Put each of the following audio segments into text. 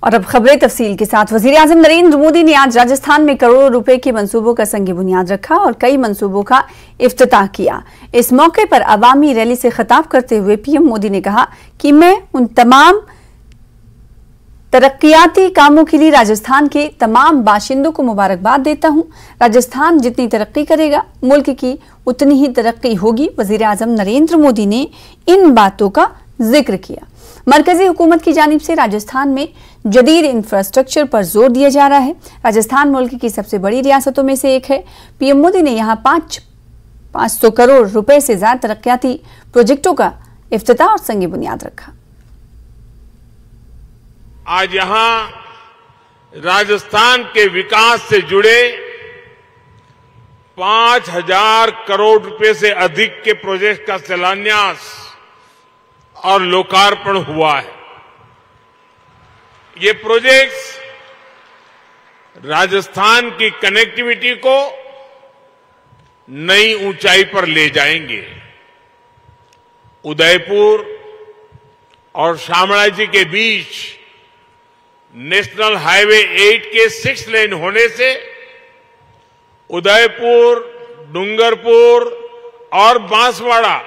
और अब खबरें तफसील के साथ। वज़ीर-ए-आज़म नरेंद्र मोदी ने आज राजस्थान में करोड़ों रुपए के मंसूबों का संग बुनियाद रखा और कई मंसूबों का इफ्तिताह किया। इस मौके पर अवामी रैली से खिताब करते हुए पीएम मोदी ने कहा कि मैं उन तमाम तरक्याती कामों के लिए राजस्थान के तमाम बाशिंदों को मुबारकबाद देता हूं। राजस्थान जितनी तरक्की करेगा मुल्क की उतनी ही तरक्की होगी। वज़ीर-ए-आज़म नरेंद्र मोदी ने इन बातों का जिक्र किया। मरकजी हुकूमत की जानिब से राजस्थान में जदीद इंफ्रास्ट्रक्चर पर जोर दिया जा रहा है। राजस्थान मुल्क की सबसे बड़ी रियासतों में से एक है। पीएम मोदी ने यहाँ 500 करोड़ रुपए से ज्यादा तरक्याती प्रोजेक्टों का इफ्तिताह और संग बुनियाद रखा। आज यहाँ राजस्थान के विकास से जुड़े 5000 करोड़ रुपए से अधिक के प्रोजेक्ट का शिलान्यास और लोकार्पण हुआ है। ये प्रोजेक्ट्स राजस्थान की कनेक्टिविटी को नई ऊंचाई पर ले जाएंगे। उदयपुर और शामळाजी के बीच नेशनल हाईवे 8 के 6 लेन होने से उदयपुर, डूंगरपुर और बांसवाड़ा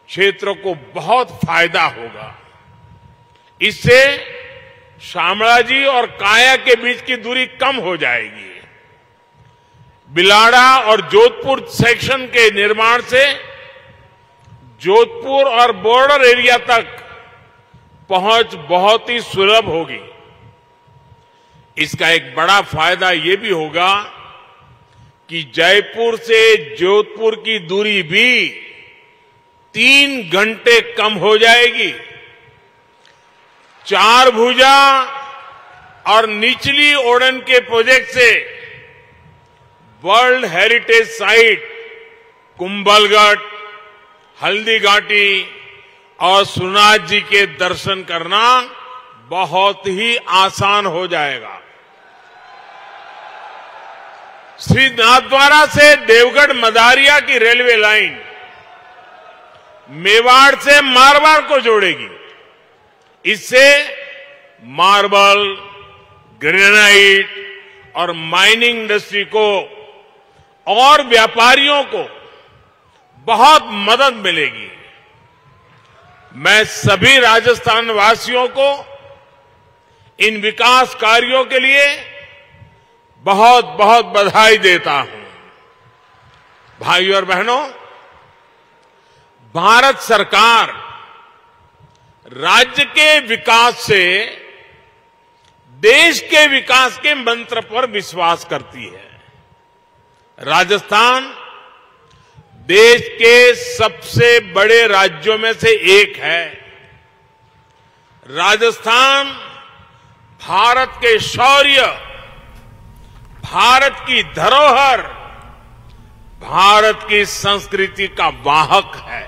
क्षेत्रों को बहुत फायदा होगा। इससे शामळाजी और काया के बीच की दूरी कम हो जाएगी। बिलाड़ा और जोधपुर सेक्शन के निर्माण से जोधपुर और बॉर्डर एरिया तक पहुंच बहुत ही सुलभ होगी। इसका एक बड़ा फायदा ये भी होगा कि जयपुर से जोधपुर की दूरी भी 3 घंटे कम हो जाएगी। 4 भुजा और निचली ओडन के प्रोजेक्ट से world heritage site Kumbhalgarh, Haldighati और सुनाथ जी के दर्शन करना बहुत ही आसान हो जाएगा। श्री नाथद्वारा से देवगढ़ मदारिया की रेलवे लाइन मेवाड़ से मारवाड़ को जोड़ेगी। इससे मार्बल, ग्रेनाइट और माइनिंग इंडस्ट्री को और व्यापारियों को बहुत मदद मिलेगी। मैं सभी राजस्थान वासियों को इन विकास कार्यों के लिए बहुत बहुत बधाई देता हूं। भाइयों और बहनों, भारत सरकार राज्य के विकास से देश के विकास के मंत्र पर विश्वास करती है। राजस्थान देश के सबसे बड़े राज्यों में से एक है। राजस्थान भारत के शौर्य, भारत की धरोहर, भारत की संस्कृति का वाहक है।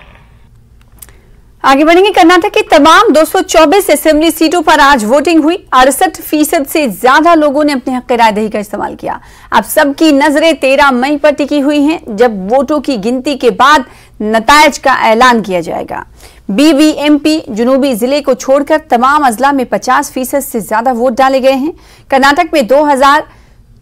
आगे बढ़ेंगे। कर्नाटक की तमाम 224 असेंबली सीटों पर आज वोटिंग हुई। 68% से ज्यादा लोगों ने अपने हक रायदही का इस्तेमाल किया। अब सबकी नजरें 13 मई पर टिकी हुई हैं, जब वोटों की गिनती के बाद नतायज का ऐलान किया जाएगा। बीबीएमपी जुनूबी जिले को छोड़कर तमाम अजला में 50% से ज्यादा वोट डाले गए हैं। कर्नाटक में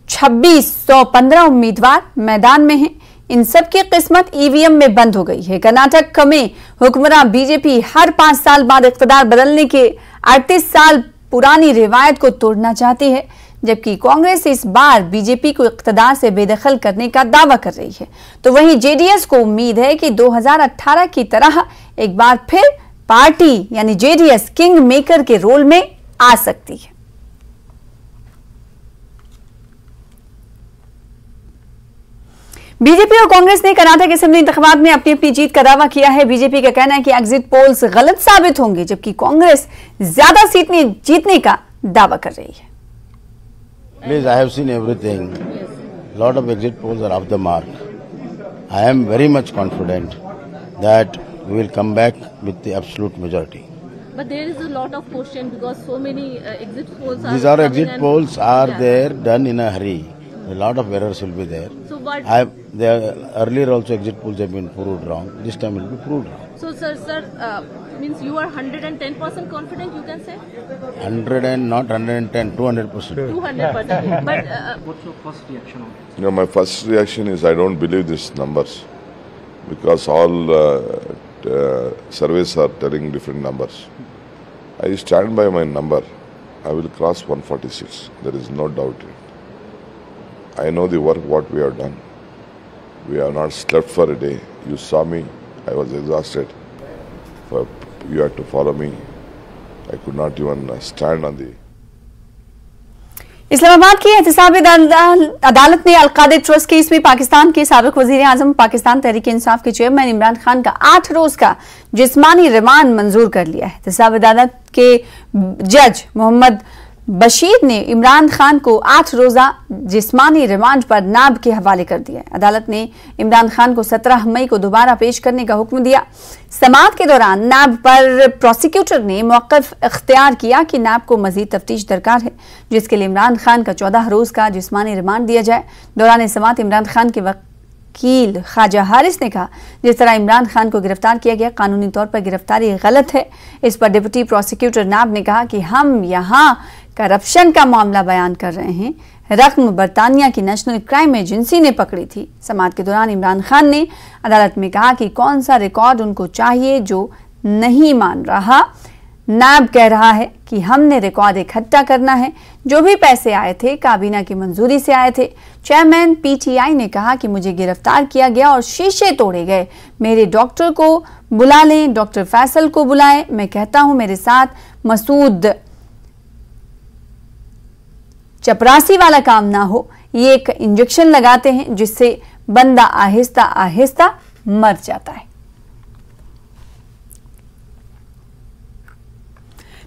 2615 उम्मीदवार मैदान में हैं। इन सब की किस्मत ईवीएम में बंद हो गई है। कर्नाटक में हुक्मरान बीजेपी हर 5 साल बाद इख्तिदार बदलने के 38 साल पुरानी रिवायत को तोड़ना चाहती है, जबकि कांग्रेस इस बार बीजेपी को इख्तिदार से बेदखल करने का दावा कर रही है। तो वहीं जेडीएस को उम्मीद है कि 2018 की तरह एक बार फिर पार्टी यानी जेडीएस किंग मेकर के रोल में आ सकती है। बीजेपी और कांग्रेस ने कर्नाटक असेंबली इंतखाबात में अपनी अपनी जीत का दावा किया है। बीजेपी का कहना है कि एग्जिट पोल्स गलत साबित होंगे, जबकि कांग्रेस ज्यादा सीटें जीतने का दावा कर रही है। Please, I have seen everything. Lot of exit polls are off the mark. I am very much confident that we will come back with the absolute majority. But there is a lot of question because so many exit polls are. These are exit polls are there done in a hurry. A lot of errors will be there. So what? Earlier also exit polls have been proved wrong. This time will be proved wrong. So sir, means you are 110% confident, you can say? 100 and not 110, 200%. 200%. But what's your first reaction on this? My first reaction is I don't believe these numbers because all surveys are telling different numbers. I stand by my number. I will cross 146. There is no doubt in it. I know the work what we have done. We have not slept for a day. You saw me. I was exhausted. You had to follow me. I could not even stand on the... Islamabad की एहतसाबी अदालत ने Al-Qadir trust case में पाकिस्तान के साबिक वजीर आजम पाकिस्तान तहरीक इंसाफ के chairman Imran Khan का 8 रोज का जिस्मानी रिमांड मंजूर कर लिया है। एहतसाबी अदालत के जज मोहम्मद बशीर ने इमरान खान को 8 रोजा जिस्मानी रिमांड पर नाब के हवाले कर दिया। अदालत ने इमरान खान को 17 मई को दोबारा पेश करने का हुक्म दिया। समाअत के दौरान नाब पर प्रोसिक्यूटर ने मौक़िफ़ इख्तियार किया कि नाब को मजीद तफ्तीश दरकार है, जिसके लिए इमरान खान का 14 रोज का जिस्मानी रिमांड दिया जाए। दौरान समाअत इमरान खान के वकील ख्वाजा हारिस ने कहा, जिस तरह इमरान खान को गिरफ्तार किया गया कानूनी तौर पर गिरफ्तारी गलत है। इस पर डिप्टी प्रोसिक्यूटर नाब ने कहा कि हम यहाँ करप्शन का मामला बयान कर रहे हैं। रकम बरतानिया की नेशनल क्राइम एजेंसी ने पकड़ी थी। समाअत के दौरान इमरान खान ने अदालत में कहा कि कौन सा रिकॉर्ड उनको चाहिए जो नहीं मान रहा। नाब कह रहा है कि हमने रिकॉर्ड इकट्ठा करना है। जो भी पैसे आए थे काबीना की मंजूरी से आए थे। चेयरमैन पीटीआई ने कहा कि मुझे गिरफ्तार किया गया और शीशे तोड़े गए। मेरे डॉक्टर को बुला लें, डॉक्टर फैसल को बुलाएं। मैं कहता हूं मेरे साथ मसूद चपरासी वाला काम ना हो। ये एक इंजेक्शन लगाते हैं जिससे बंदा आहिस्ता आहिस्ता मर जाता है।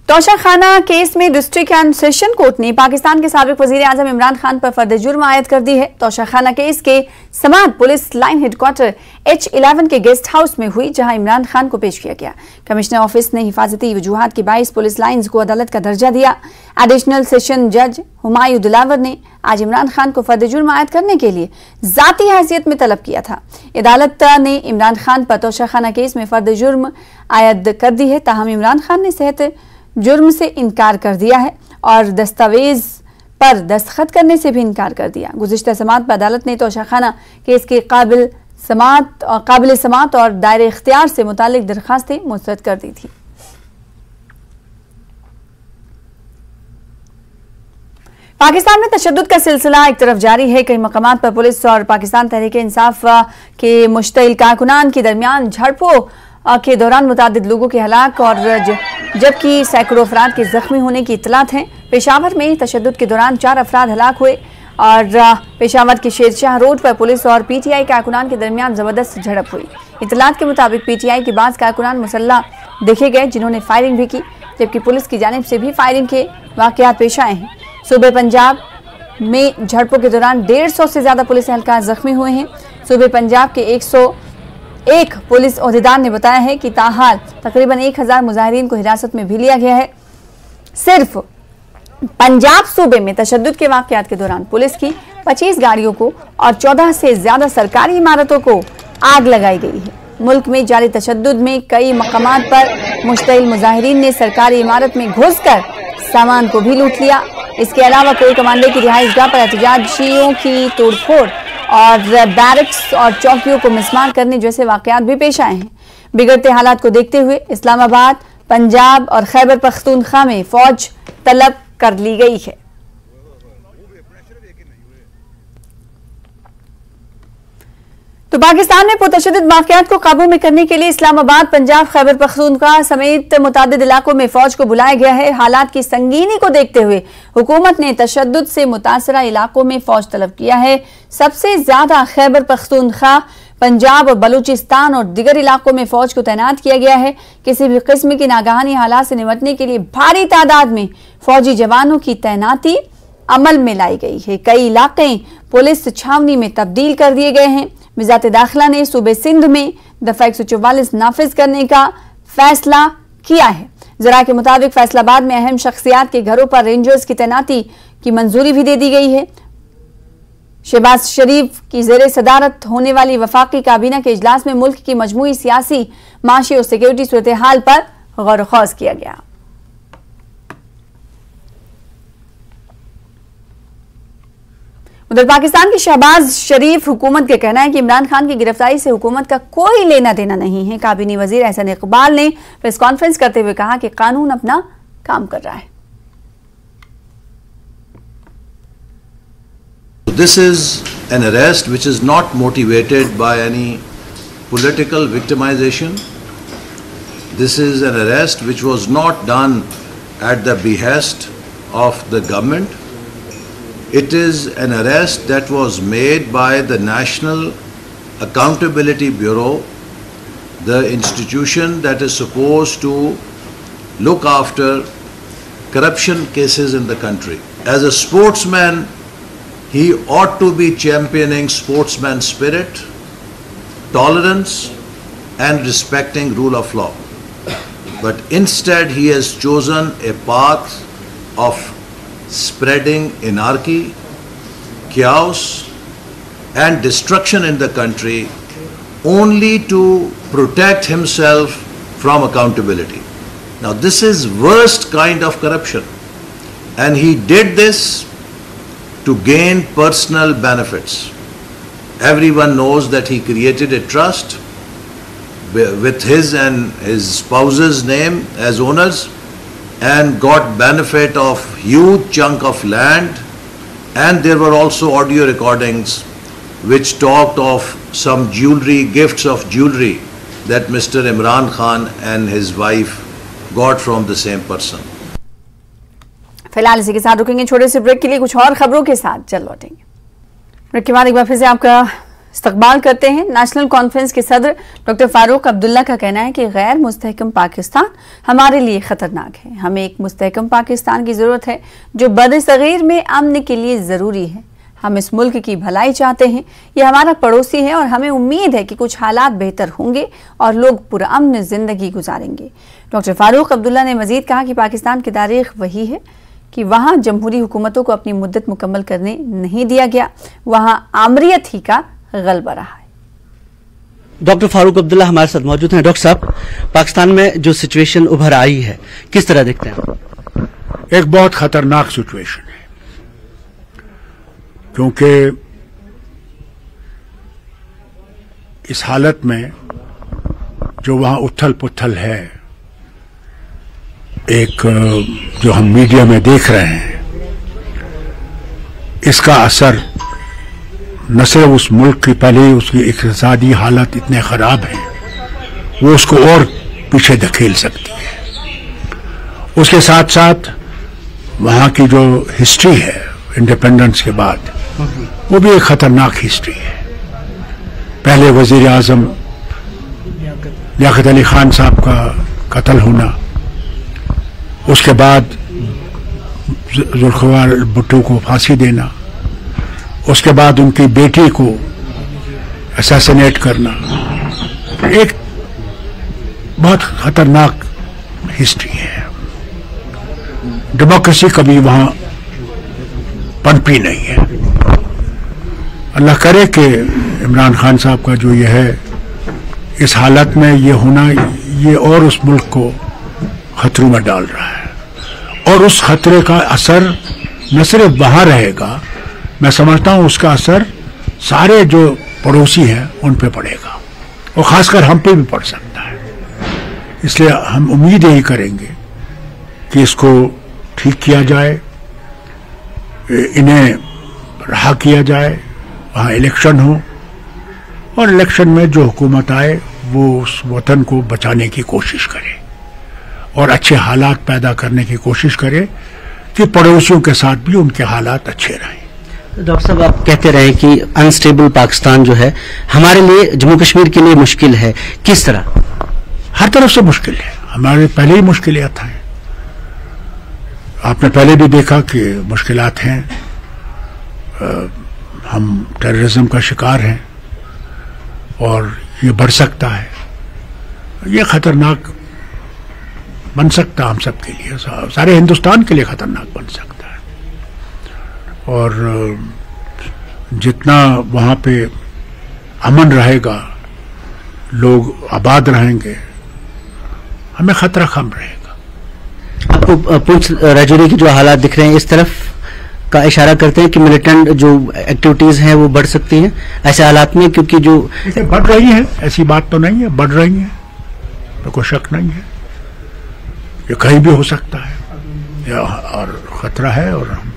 तोशाखाना केस में डिस्ट्रिक्ट एंड सेशन कोर्ट ने पाकिस्तान के साबिक वजीर आजम इमरान खान पर फर्द जुर्म आयद कर दी है। तोशाखाना केस के समाअत पुलिस लाइन हेडक्वार्टर H11 के गेस्ट हाउस में हुई, जहां इमरान खान को पेश किया गया। कमिश्नर ऑफिस ने हिफाजती वजूहात के बाइस पुलिस लाइन्स को अदालत का दर्जा दिया। एडिशनल सेशन जज हुमायूं दिलावर ने आज इमरान खान को फर्द जुर्म आयद करने के लिए जाती हैसियत में तलब किया था। अदालत ने इमरान खान पर तोशाखाना केस में फर्द जुर्म आयद कर दी है। ताहम इमरान खान ने सेहत जुर्म से इनकार कर दिया है और दस्तावेज पर दस्तखत करने से भी इनकार कर दिया। गुज़िश्ता समाअत पर अदालत ने तोशाखाना केस के काबिल समाअत और दायरे इख्तियार से मुतालिक दरखास्तें मुस्तरद कर दी थी। पाकिस्तान में तशद्दुद का सिलसिला एक तरफ जारी है। कई मकामात पर पुलिस और पाकिस्तान तहरीक इंसाफ के मुश्तइल कारकुनान के दरमियान झड़पों के दौरान मुतादिद लोगों के हलाक और जबकि सैकड़ों अफराद के जख्मी होने की इतलात हैं। पेशावर में तशद्दुद के दौरान 4 अफराद हलाक हुए और पेशावर के शेरशाह रोड पर पुलिस और पीटीआई कारकुनान के दरमियान जबरदस्त झड़प हुई। इतलात के मुताबिक पीटीआई के बाद कारकुनान मुसल्ला देखे गए, जिन्होंने फायरिंग भी की, जबकि पुलिस की जानिब से भी फायरिंग के वाकयात पेश आए हैं। सूबे पंजाब में झड़पों के दौरान 150 से ज्यादा पुलिस एहलकार जख्मी हुए हैं। सूबे पंजाब के 101 पुलिस ओहदेदार ने बताया है कि ताहाल तकरीबन 1000 मुजाहिरीन को हिरासत में भी लिया गया है। सिर्फ पंजाब सूबे में तशद्दुद के वाकयात के दौरान पुलिस की 25 गाड़ियों को और 14 से ज्यादा सरकारी इमारतों को आग लगाई गई है। मुल्क में जारी तशद्दुद में कई मकामात पर मुश्तइल मुजाहिरीन ने सरकारी इमारत में घुसकर सामान को भी लूट लिया। इसके अलावा कोई कमांडो की रिहाइशगाह पर एहतजाजियों की तोड़फोड़ और बैरक्स और चौकियों को मिसमार करने जैसे वाकयात भी पेश आए हैं। बिगड़ते हालात को देखते हुए इस्लामाबाद, पंजाब और खैबर पख्तूनख्वा में फौज तलब कर ली गई है। तो पाकिस्तान में पुरतशद्दुद वाकयात को काबू में करने के लिए इस्लामाबाद, पंजाब, खैबर पख्तूनख्वा समेत मुतादिद इलाकों में फौज को बुलाया गया है। हालात की संगीनी को देखते हुए हुकूमत ने तशद्दुद से मुतासरा इलाकों में फौज तलब किया है। सबसे ज्यादा खैबर पख्तूनख्वा, पंजाब और बलूचिस्तान और दिगर इलाकों में फौज को तैनात किया गया है। किसी भी किस्म की नागहानी हालात से निपटने के लिए भारी तादाद में फौजी जवानों की तैनाती अमल में लाई गई है। कई इलाके पुलिस छावनी में तब्दील कर दिए गए हैं। वज़ारत दाखिला ने सूबे सिंध में दफा 144 नाफिज करने का फैसला किया है। जरा के मुताबिक फैसलाबाद में अहम शख्सियात के घरों पर रेंजर्स की तैनाती की मंजूरी भी दे दी गई है। शहबाज शरीफ की ज़ेरे सदारत होने वाली वफाकी काबीना के इजलास में मुल्क की मजमूई सियासी, माशी और सिक्योरिटी सूरत हाल पर गौर खौज किया गया। उधर पाकिस्तान के शहबाज शरीफ हुकूमत का कहना है कि इमरान खान की गिरफ्तारी से हुकूमत का कोई लेना देना नहीं है। काबीनी वजीर एहसन इकबाल ने प्रेस कॉन्फ्रेंस करते हुए कहा कि कानून अपना काम कर रहा है। This is an arrest which is not motivated by any political victimization. This is an arrest which was not done at the behest of the government. It is an arrest that was made by the National Accountability Bureau, the institution that is supposed to look after corruption cases in the country. As a sportsman, he ought to be championing sportsman spirit, tolerance, and respecting rule of law. But instead, he has chosen a path of spreading anarchy, chaos, and destruction in the country only to protect himself from accountability. Now, this is worst kind of corruption, and he did this to gain personal benefits. Everyone knows that he created a trust with his and his spouse's name as owners and got benefit of huge chunk of land, and there were also audio recordings which talked of some jewelry, gifts of jewelry that Mr. Imran Khan and his wife got from the same person. फिलहाल इसी के साथ रुकेंगे छोटे से break के लिए, कुछ और खबरों के साथ जल्द लौटेंगे। ब्रेक के बाद एक बार फिर से आपका इस्तकबाल करते हैं। नेशनल कॉन्फ्रेंस के सदर डॉक्टर फारूक अब्दुल्ला का कहना है कि गैर मुस्तहकम पाकिस्तान हमारे लिए खतरनाक है। हमें एक मुस्तहकम पाकिस्तान की जरूरत है जो बरसगीर में अमन के लिए जरूरी है। हम इस मुल्क की भलाई चाहते हैं, ये हमारा पड़ोसी है और हमें उम्मीद है कि कुछ हालात बेहतर होंगे और लोग पुरअमन जिंदगी गुजारेंगे। डॉक्टर फारूक अब्दुल्ला ने मजीद कहा कि पाकिस्तान की तारीख वही है कि वहां जमहूरी हुकूमतों को अपनी मुद्दत मुकम्मल करने नहीं दिया गया, वहां आमरीत ही का गलबा रहा है। डॉक्टर फारूक अब्दुल्ला हमारे साथ मौजूद हैं। डॉक्टर साहब, पाकिस्तान में जो सिचुएशन उभर आई है किस तरह देखते हैं? एक बहुत खतरनाक सिचुएशन है, क्योंकि इस हालत में जो वहां उथल पुथल है, एक जो हम मीडिया में देख रहे हैं, इसका असर न सिर्फ उस मुल्क की पहले उसकी इक़्तिसादी हालत इतने खराब है, वो उसको और पीछे धकेल सकती है। उसके साथ साथ वहां की जो हिस्ट्री है इंडिपेंडेंस के बाद, वो भी एक खतरनाक हिस्ट्री है। पहले वजीर आजम लियाकत अली खान साहब का कत्ल होना, उसके बाद जुल्फ़िकार भुट्टो को फांसी देना, उसके बाद उनकी बेटी को असैसिनेट करना, एक बहुत खतरनाक हिस्ट्री है। डेमोक्रेसी कभी वहां पनपी नहीं है। अल्लाह करे कि इमरान खान साहब का जो ये है, इस हालत में ये होना, ये और उस मुल्क को खतरों में डाल रहा है, और उस खतरे का असर न सिर्फ वहां रहेगा, मैं समझता हूं उसका असर सारे जो पड़ोसी हैं उन पे पड़ेगा, और खासकर हम पे भी पड़ सकता है। इसलिए हम उम्मीद यही करेंगे कि इसको ठीक किया जाए, इन्हें रहा किया जाए, वहां इलेक्शन हो, और इलेक्शन में जो हुकूमत आए वो उस वतन को बचाने की कोशिश करे और अच्छे हालात पैदा करने की कोशिश करे कि पड़ोसियों के साथ भी उनके हालात अच्छे रहें। डॉक्टर साहब, आप कहते रहे कि अनस्टेबल पाकिस्तान जो है हमारे लिए, जम्मू कश्मीर के लिए मुश्किल है। किस तरह? हर तरफ से मुश्किल है। हमारे पहले ही मुश्किलात हैं, आपने पहले भी देखा कि मुश्किलात हैं। हम टेररिज्म का शिकार हैं और ये बढ़ सकता है, ये खतरनाक बन सकता हम सब के लिए, सारे हिंदुस्तान के लिए खतरनाक बन सकता है। और जितना वहाँ पे अमन रहेगा, लोग आबाद रहेंगे, हमें खतरा कम रहेगा। आपको पुंछ राजौरी की जो हालात दिख रहे हैं इस तरफ का इशारा करते हैं कि मिलिटेंट जो एक्टिविटीज हैं वो बढ़ सकती हैं ऐसे हालात में, क्योंकि जो इसे बढ़ रही है, ऐसी बात तो नहीं है, बढ़ रही है, तो कोई शक नहीं है, ये कहीं भी हो सकता है और खतरा है। और हम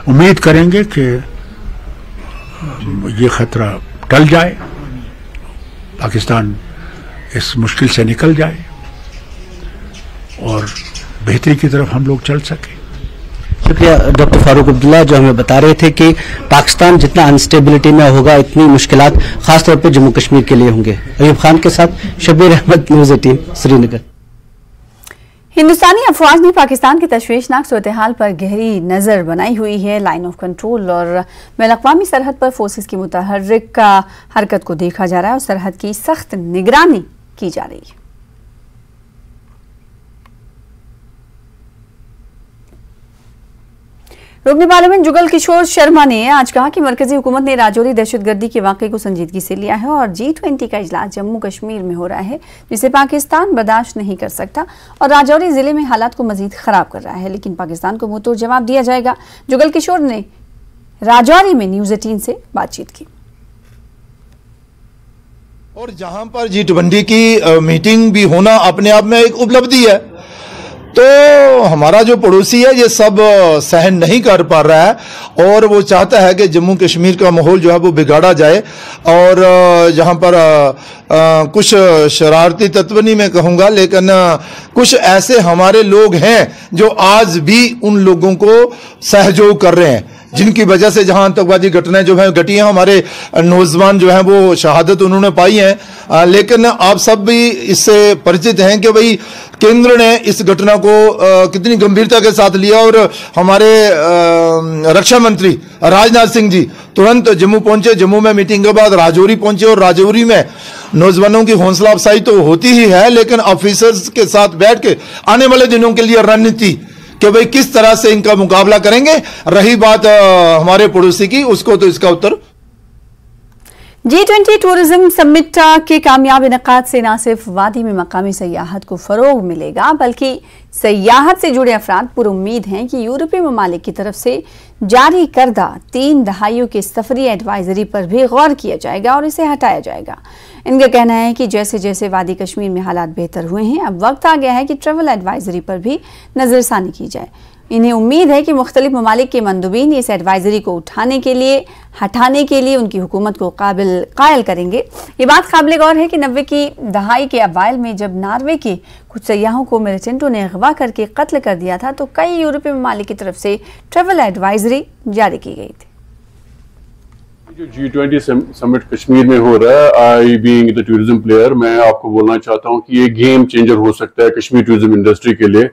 उम्मीद करेंगे कि ये खतरा टल जाए, पाकिस्तान इस मुश्किल से निकल जाए और बेहतरी की तरफ हम लोग चल सकें। शुक्रिया डॉक्टर फारूक अब्दुल्ला, जो हमें बता रहे थे कि पाकिस्तान जितना अनस्टेबिलिटी में होगा इतनी मुश्किलात खासतौर पर जम्मू कश्मीर के लिए होंगे। अयूब खान के साथ शब्बीर अहमद, न्यूज़ 18 श्रीनगर। हिंदुस्तानी अफवाज ने पाकिस्तान की तशवीशनाक सूरत-ए-हाल पर गहरी नजर बनाई हुई है। लाइन ऑफ कंट्रोल और बैनुल-अक़वामी सरहद पर फोर्सेस की मुतहर्रिक हरकत को देखा जा रहा है और सरहद की सख्त निगरानी की जा रही है। रुकन पार्लियामेंट जुगल किशोर शर्मा ने आज कहा कि मरकजी हुकूमत ने राजौरी दहशतगर्दी के वाक़े को संजीदगी से लिया है और G20 का इजलास जम्मू कश्मीर में हो रहा है जिसे पाकिस्तान बर्दाश्त नहीं कर सकता और राजौरी जिले में हालात को मजीद खराब कर रहा है, लेकिन पाकिस्तान को मुंहतोड़ जवाब दिया जाएगा। जुगल किशोर ने राजौरी में न्यूज़ 18 से बातचीत की। और जहां पर G20 की मीटिंग भी होना अपने आप में एक उपलब्धि है, तो हमारा जो पड़ोसी है ये सब सहन नहीं कर पा रहा है और वो चाहता है कि जम्मू कश्मीर का माहौल जो है वो बिगाड़ा जाए। और जहां पर कुछ शरारती तत्व नहीं मैं कहूँगा, लेकिन कुछ ऐसे हमारे लोग हैं जो आज भी उन लोगों को सहयोग कर रहे हैं, जिनकी वजह से जहां आतंकवादी घटनाएं जो है घटी हैं, हमारे नौजवान जो हैं वो शहादत उन्होंने पाई है। लेकिन आप सब भी इससे परिचित हैं कि भाई केंद्र ने इस घटना को कितनी गंभीरता के साथ लिया और हमारे रक्षा मंत्री राजनाथ सिंह जी तुरंत जम्मू पहुंचे। जम्मू में मीटिंग के बाद राजौरी पहुंचे और राजौरी में नौजवानों की हौसला अफजाई तो होती ही है, लेकिन ऑफिसर्स के साथ बैठ के आने वाले दिनों के लिए रणनीति कि भाई किस तरह से इनका मुकाबला करेंगे। रही बात हमारे पड़ोसी की, उसको तो इसका उत्तर G20 टूरिज्म समिट के कामयाब इनेकाद से न सिर्फ वादी में मकामी सयाहत को फरोग मिलेगा बल्कि सयाहत से जुड़े अफराद पुरुम्मीद हैं कि यूरोपीय ममालिक की तरफ से जारी करदा 3 दहाइयों के सफरी एडवाइजरी पर भी गौर किया जाएगा और इसे हटाया जाएगा। इनका कहना है कि जैसे जैसे वादी कश्मीर में हालात बेहतर हुए हैं, अब वक्त आ गया है कि ट्रैवल एडवाइजरी पर भी नजरसानी की जाए। इन्हें उम्मीद है कि मुख्तलिफ ममालिक के मंदूबीन इस एडवाइजरी को हटाने के लिए उनकी हुकूमत को कायल करेंगे। ये बात काबिल गौर है कि 90 की दहाई के अवाइल में जब नॉर्वे के कुछ सयाहों को मिलिटेंटों ने अगवा करके कत्ल कर दिया था, तो कई यूरोपीय ममालिक की तरफ से ट्रैवल एडवाइजरी जारी की गई थी। जो G20 समिट कश्मीर में हो रहा है, I being the tourism player, मैं आपको बोलना चाहता हूं कि ये गेम चेंजर हो सकता है कश्मीर टूरिज्म इंडस्ट्री के लिए।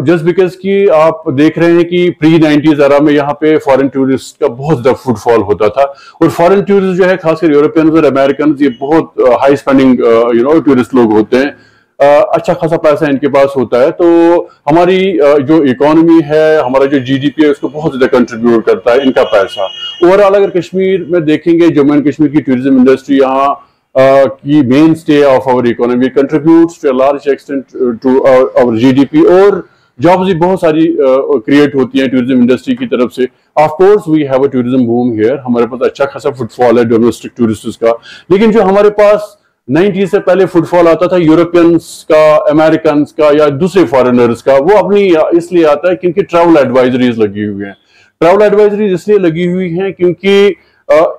जस्ट बिकॉज कि आप देख रहे हैं कि प्री-90s एरा में यहाँ पे फॉरेन टूरिस्ट का बहुत ज्यादा फुटफॉल होता था और फॉरेन टूरिस्ट जो है खासकर यूरोपियंस और अमेरिकन ये बहुत हाई स्पेंडिंग टूरिस्ट लोग होते हैं, अच्छा खासा पैसा इनके पास होता है, तो हमारी जो इकोनॉमी है, हमारा जो GDP है उसको बहुत ज्यादा कंट्रीब्यूट करता है इनका पैसा। ओवरऑल अगर कश्मीर में देखेंगे, जम्मू एंड कश्मीर की टूरिज्म इंडस्ट्री यहाँ की mainstay of our economy, contributes to a large extent to our GDP और जॉब्स भी बहुत सारी क्रिएट होती हैं टूरिज्म इंडस्ट्री की तरफ से। Of course we have a tourism boom here, हमारे पास अच्छा खासा फुटफॉल है डोमेस्टिक टूरिस्ट्स का, लेकिन जो हमारे पास 90 से पहले फुटफॉल आता था यूरोपियंस का, अमेरिकन का या दूसरे फॉरेनर्स का, वो अपनी इसलिए आता है क्योंकि ट्रैवल एडवाइजरीज लगी हुई हैं। ट्रैवल एडवाइजरीज इसलिए लगी हुई हैं क्योंकि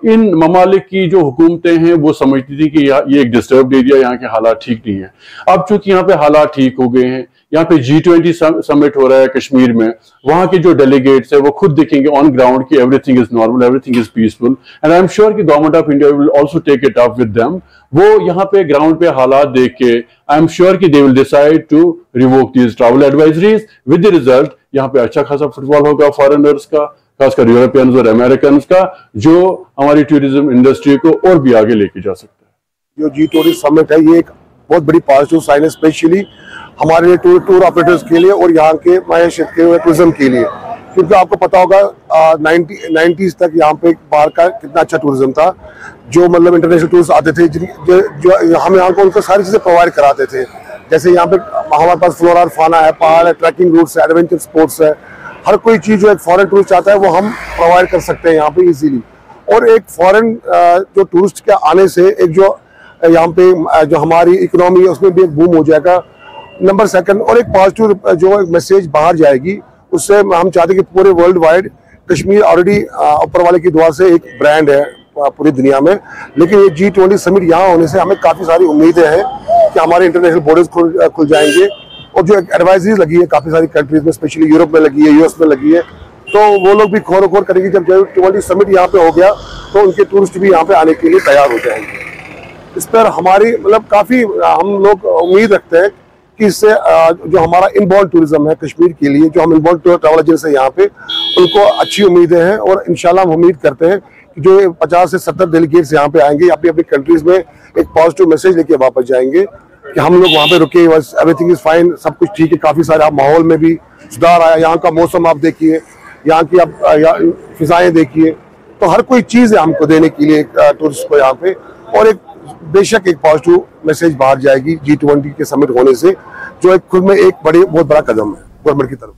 इन ममालिक की जो हुकूमतें हैं वो समझती थी कि ये एक डिस्टर्ब्ड एरिया, यहाँ के हालात ठीक नहीं है। अब चूंकि यहाँ पे हालात ठीक हो गए हैं, यहाँ पे G20 समिट हो रहा है कश्मीर में, वहां के जो डेलीगेट्स है वो खुद देखेंगे ऑन ग्राउंड कि everything is normal, everything is peaceful, and I am sure कि government of India will also take it up with them. वो यहाँ पे ग्राउंड पे हालात देख के आई एम श्योर कि they will decide to revoke these travel advisories, with the result यहाँ पे अच्छा खासा फुटफॉल होगा फॉरेनर्स का, खासकर यूरोपियंस और अमेरिकन का, जो हमारी टूरिज्म इंडस्ट्री को और भी आगे लेके जा सकता है। जो G20 समिट है ये एक बहुत बड़ी पॉजिटिव साइन है, स्पेशली हमारे टूर ऑपरेटर्स के लिए और यहाँ के मायशत के टूरिज्म के लिए, क्योंकि आपको पता होगा 90s तक यहाँ पे बाहर का कितना अच्छा टूरिज्म था, जो मतलब इंटरनेशनल टूरिस्ट आते थे, जो हम यहाँ को उनको सारी चीज़ें प्रोवाइड कराते थे। जैसे यहाँ पे हमारे पास फ्लोरा और फाना है, पहाड़ है, ट्रैकिंग रूट्स है, एडवेंचर स्पोर्ट्स है, हर कोई चीज़ जो एक फॉरेन टूरिस्ट आता है वो हम प्रोवाइड कर सकते हैं यहाँ पे इजीली। और एक फॉरेन जो टूरिस्ट के आने से एक जो यहाँ पे जो हमारी इकोनॉमी है उसमें भी एक बूम हो जाएगा, नंबर सेकंड। और एक पॉजिटिव जो एक मैसेज बाहर जाएगी, उससे हम चाहते हैं कि पूरे वर्ल्ड वाइड कश्मीर ऑलरेडी ऊपर वाले की दुआ से एक ब्रांड है पूरी दुनिया में, लेकिन ये G20 समिट यहाँ होने से हमें काफ़ी सारी उम्मीदें हैं कि हमारे इंटरनेशनल बॉर्डर्स खुल जाएंगे। और जो एडवाइजरीज लगी है काफ़ी सारी कंट्रीज में, स्पेशली यूरोप में लगी है, यूएस में लगी है, तो वो लोग भी खोर करेंगे। जब G20 समिट यहाँ पे हो गया तो उनके टूरिस्ट भी यहाँ पे आने के लिए तैयार हो जाएंगे। इस पर हमारी मतलब काफ़ी हम लोग उम्मीद रखते हैं कि इससे जो हमारा इनबाउंड टूरिज्म है कश्मीर के लिए, जो हम इनबाउंड ट्रैवल एजेंट्स हैं यहाँ पे, उनको अच्छी उम्मीदें हैं। और इंशाल्लाह हम उम्मीद करते हैं कि जो 50 से 70 डेलीगेट्स यहाँ पे आएंगे, अपनी अपनी कंट्रीज में एक पॉजिटिव मैसेज लेके वापस जाएंगे कि हम लोग वहाँ पे रुके, बस एवरीथिंग इज फाइन, सब कुछ ठीक है। काफ़ी सारे आप माहौल में भी सुधार आया, यहाँ का मौसम आप देखिए, यहाँ की आप फिजाएँ देखिए, तो हर कोई चीज़ है हमको देने के लिए टूरिस्ट को यहाँ पे। और एक बेशक एक पॉजिटिव मैसेज बाहर जाएगी G20 के समिट होने से, जो एक खुद में एक बहुत बड़ा कदम है गवर्नमेंट की तरफ।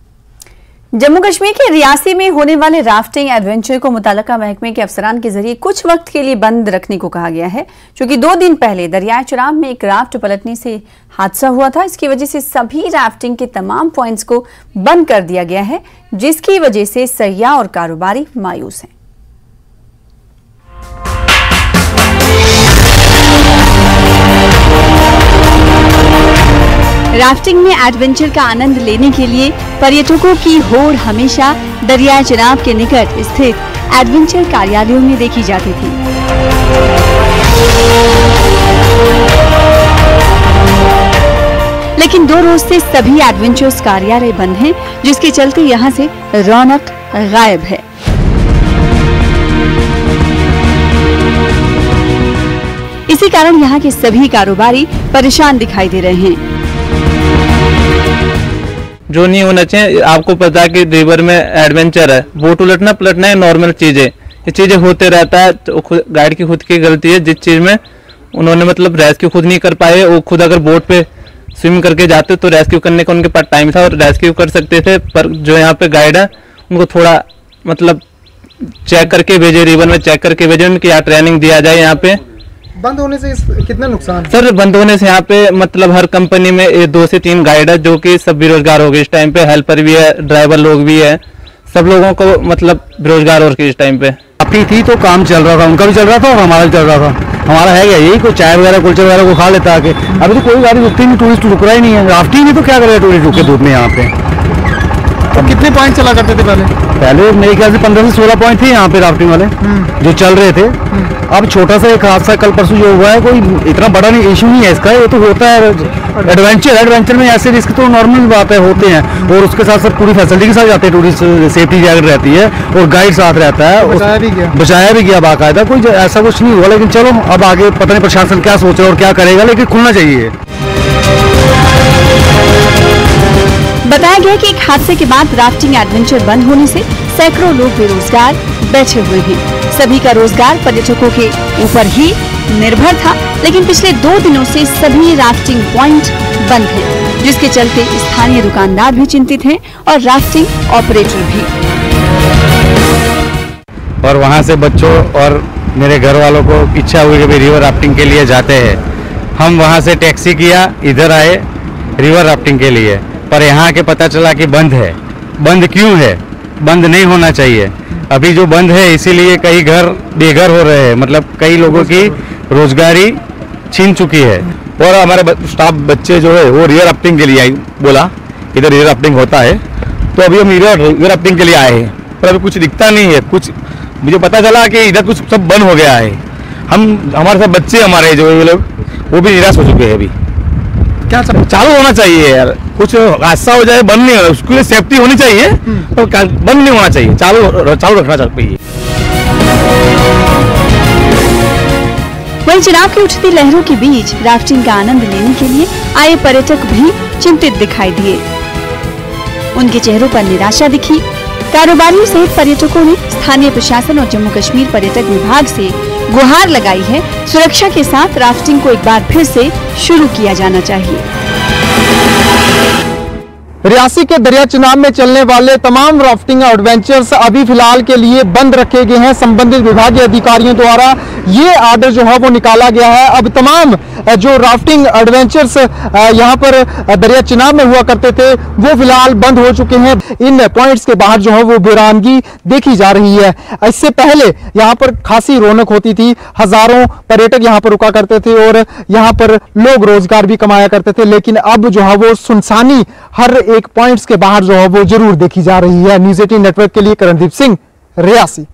जम्मू कश्मीर के रियासी में होने वाले राफ्टिंग एडवेंचर को मुताल्लिका महकमे के अफसरान के जरिए कुछ वक्त के लिए बंद रखने को कहा गया है, क्योंकि 2 दिन पहले दरियाए चिराब में एक राफ्ट पलटने से हादसा हुआ था। इसकी वजह से सभी राफ्टिंग के तमाम पॉइंट्स को बंद कर दिया गया है, जिसकी वजह से सयाह और कारोबारी मायूस हैं। राफ्टिंग में एडवेंचर का आनंद लेने के लिए पर्यटकों की होड़ हमेशा दरियाए चिनाब के निकट स्थित एडवेंचर कार्यालयों में देखी जाती थी। लेकिन 2 रोज से सभी एडवेंचर्स कार्यालय बंद हैं, जिसके चलते यहां से रौनक गायब है। इसी कारण यहां के सभी कारोबारी परेशान दिखाई दे रहे हैं। जो नहीं होना चाहिए, आपको पता है कि रिवर में एडवेंचर है, बोट उलटना पलटना है नॉर्मल चीज है, ये चीजें होते रहता है। तो गाइड की खुद की गलती है, जिस चीज में उन्होंने मतलब रेस्क्यू खुद नहीं कर पाए। वो खुद अगर बोट पे स्विम करके जाते तो रेस्क्यू करने का उनके पास टाइम था और रेस्क्यू कर सकते थे, पर जो यहाँ पे गाइड है उनको थोड़ा मतलब चेक करके भेजे, रिवर में चेक करके भेजे, उनकी यहाँ ट्रेनिंग दिया जाए। यहाँ पे बंद होने से कितना नुकसान है? सर बंद होने से यहाँ पे मतलब हर कंपनी में 2 से 3 गाइड है, जो कि सब बेरोजगार हो गए इस टाइम पे। हेल्पर भी है, ड्राइवर लोग भी है, सब लोगों को मतलब बेरोजगार हो गए इस टाइम पे। अपनी थी तो काम चल रहा था, उनका भी चल रहा था और हमारा भी चल रहा था। हमारा है क्या यही, कोई चाय वगैरह कुलचे वगैरह को खा लेता आके। अभी तो कोई गाड़ी रुकती नहीं, टूरिस्ट रुक रहा ही नहीं है। राफ्टिंग में तो क्या करेगा टूरिस्ट रुके धूप में यहाँ पे। तो कितने पॉइंट चला करते थे पहले मेरे ख्याल से 15 से 16 पॉइंट थे यहाँ पे राफ्टिंग वाले जो चल रहे थे। अब छोटा सा एक हादसा कल परसों जो हुआ है, कोई इतना बड़ा नहीं इशू नहीं है इसका। ये तो होता है एडवेंचर में ऐसे रिस्क तो नॉर्मल बात है, होते हैं। और उसके साथ साथ पूरी फैसिलिटी के साथ जाते हैं, टूरिस्ट सेफ्टी जैकेट रहती है और गाइड साथ रहता है। बचाया भी गया बाकायदा, कोई ऐसा कुछ नहीं हुआ। लेकिन चलो अब आगे पता नहीं प्रशासन क्या सोच रहा है और क्या करेगा, लेकिन खुलना चाहिए। बताया गया कि एक हादसे के बाद राफ्टिंग एडवेंचर बंद होने से सैकड़ों लोग बेरोजगार बैठे हुए हैं। सभी का रोजगार पर्यटकों के ऊपर ही निर्भर था, लेकिन पिछले 2 दिनों से सभी राफ्टिंग पॉइंट बंद हैं, जिसके चलते स्थानीय दुकानदार भी चिंतित हैं और राफ्टिंग ऑपरेटर भी। और वहाँ से बच्चों और मेरे घर वालों को इच्छा हुई कि रिवर राफ्टिंग के लिए जाते हैं। हम वहाँ से टैक्सी किया, इधर आए रिवर राफ्टिंग के लिए, पर यहाँ के पता चला कि बंद है। बंद क्यों है? बंद नहीं होना चाहिए। अभी जो बंद है इसीलिए कई घर बेघर हो रहे हैं, मतलब कई लोगों की रोजगारी छीन चुकी है। और हमारे स्टाफ बच्चे जो है वो रिवर राफ्टिंग के लिए आई, बोला इधर रिवर राफ्टिंग होता है, तो अभी हम रिवर राफ्टिंग के लिए आए हैं। पर अभी कुछ दिखता नहीं है, कुछ मुझे पता चला कि इधर कुछ सब बंद हो गया है। हमारे साथ बच्चे हमारे जो लोग वो भी निराश हो चुके हैं। अभी क्या चालू होना चाहिए यार, कुछ हादसा हो जाए बंद नहीं होना, उसके लिए सेफ्टी होनी चाहिए, तो बंद नहीं होना चाहिए, चालू रखना चाहिए। वहीं चिनाब की उठती लहरों के बीच राफ्टिंग का आनंद लेने के लिए आए पर्यटक भी चिंतित दिखाई दिए। उनके चेहरों पर निराशा दिखी। कारोबारियों सहित पर्यटकों ने स्थानीय प्रशासन और जम्मू कश्मीर पर्यटक विभाग से गुहार लगाई है, सुरक्षा के साथ राफ्टिंग को एक बार फिर से शुरू किया जाना चाहिए। रियासी के दरिया चुनाव में चलने वाले तमाम राफ्टिंग एडवेंचर्स अभी फिलहाल के लिए बंद रखे गए हैं। संबंधित विभागीय अधिकारियों द्वारा ये आर्डर जो है वो निकाला गया है। अब तमाम जो राफ्टिंग एडवेंचर्स यहाँ पर दरिया चुनाव में हुआ करते थे वो फिलहाल बंद हो चुके हैं। इन पॉइंट्स के बाहर जो है वो वीरानगी देखी जा रही है। इससे पहले यहाँ पर खासी रौनक होती थी, हजारों पर्यटक यहाँ पर रुका करते थे और यहाँ पर लोग रोजगार भी कमाया करते थे, लेकिन अब जो है वो सुनसानी हर एक पॉइंट्स के बाहर जो है वो जरूर देखी जा रही है। न्यूज़ 18 नेटवर्क के लिए करणदीप सिंह, रियासी।